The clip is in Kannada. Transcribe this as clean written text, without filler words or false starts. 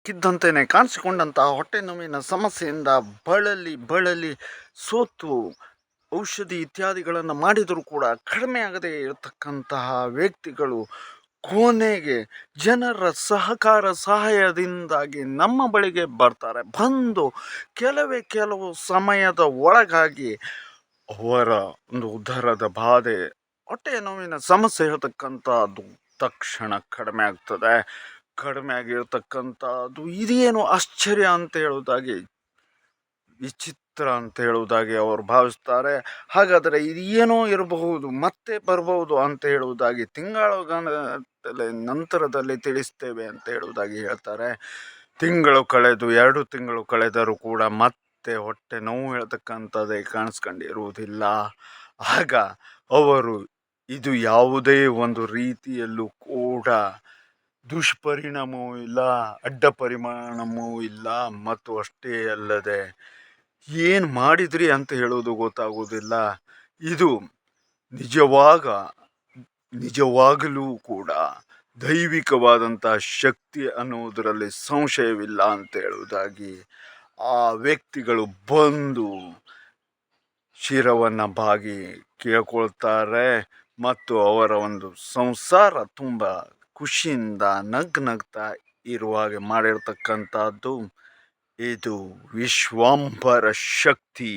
ಇದ್ದಕ್ಕಿದ್ದಂತೆಯೇ ಕಾಣಿಸಿಕೊಂಡಂತಹ ಹೊಟ್ಟೆ ನೋವಿನ ಸಮಸ್ಯೆಯಿಂದ ಬಳಲಿ ಬಳಲಿ ಸೋತು ಔಷಧಿ ಇತ್ಯಾದಿಗಳನ್ನು ಮಾಡಿದರೂ ಕೂಡ ಕಡಿಮೆ ಆಗದೇ ಇರತಕ್ಕಂತಹ ವ್ಯಕ್ತಿಗಳು ಕೊನೆಗೆ ಜನರ ಸಹಕಾರ ಸಹಾಯದಿಂದಾಗಿ ನಮ್ಮ ಬಳಿಗೆ ಬರ್ತಾರೆ. ಬಂದು ಕೆಲವು ಸಮಯದ ಒಳಗಾಗಿ ಅವರ ಒಂದು ಉದರದ ಬಾಧೆ, ಹೊಟ್ಟೆಯ ನೋವಿನ ಸಮಸ್ಯೆ ಇರತಕ್ಕಂಥದ್ದು ತಕ್ಷಣ ಕಡಿಮೆ ಆಗ್ತದೆ. ಕಡಿಮೆ ಆಗಿರತಕ್ಕಂಥದ್ದು ಇದೇನು ಆಶ್ಚರ್ಯ ಅಂತ ಹೇಳುವುದಾಗಿ, ವಿಚಿತ್ರ ಅಂತ ಹೇಳುವುದಾಗಿ ಅವರು ಭಾವಿಸ್ತಾರೆ. ಹಾಗಾದರೆ ಇದು ಏನೋ ಇರಬಹುದು, ಮತ್ತೆ ಬರಬಹುದು ಅಂತ ಹೇಳುವುದಾಗಿ ತಿಂಗಳ ನಂತರದಲ್ಲಿ ತಿಳಿಸ್ತೇವೆ ಅಂತ ಹೇಳುವುದಾಗಿ ಹೇಳ್ತಾರೆ. ತಿಂಗಳು ಕಳೆದು 2 ತಿಂಗಳು ಕಳೆದರೂ ಕೂಡ ಮತ್ತೆ ಹೊಟ್ಟೆ ನೋವು ಹೇಳ್ತಕ್ಕಂಥದ್ದೇ ಕಾಣಿಸ್ಕೊಂಡಿರುವುದಿಲ್ಲ. ಆಗ ಅವರು ಇದು ಯಾವುದೇ ಒಂದು ರೀತಿಯಲ್ಲೂ ಕೂಡ ದುಷ್ಪರಿಣಾಮವೂ ಇಲ್ಲ, ಅಡ್ಡ ಪರಿಣಾಮವೂ ಇಲ್ಲ, ಮತ್ತು ಅಷ್ಟೇ ಅಲ್ಲದೆ ಏನು ಮಾಡಿದ್ರಿ ಅಂತ ಹೇಳೋದು ಗೊತ್ತಾಗೋದಿಲ್ಲ. ಇದು ನಿಜವಾಗಲೂ ಕೂಡ ದೈವಿಕವಾದಂಥ ಶಕ್ತಿ ಅನ್ನೋದರಲ್ಲಿ ಸಂಶಯವಿಲ್ಲ ಅಂತ ಹೇಳುವುದಾಗಿ ಆ ವ್ಯಕ್ತಿಗಳು ಬಂದು ಶಿರವನ್ನು ಬಾಗಿ ಕೇಳ್ಕೊಳ್ತಾರೆ. ಮತ್ತು ಅವರ ಒಂದು ಸಂಸಾರ ತುಂಬ ಖುಷಿಯಿಂದ ನಗ್ತಾ ಇರುವ ಹಾಗೆ ಮಾಡಿರ್ತಕ್ಕಂಥದ್ದು ಇದು ವಿಶ್ವಾಂಬರ ಶಕ್ತಿ.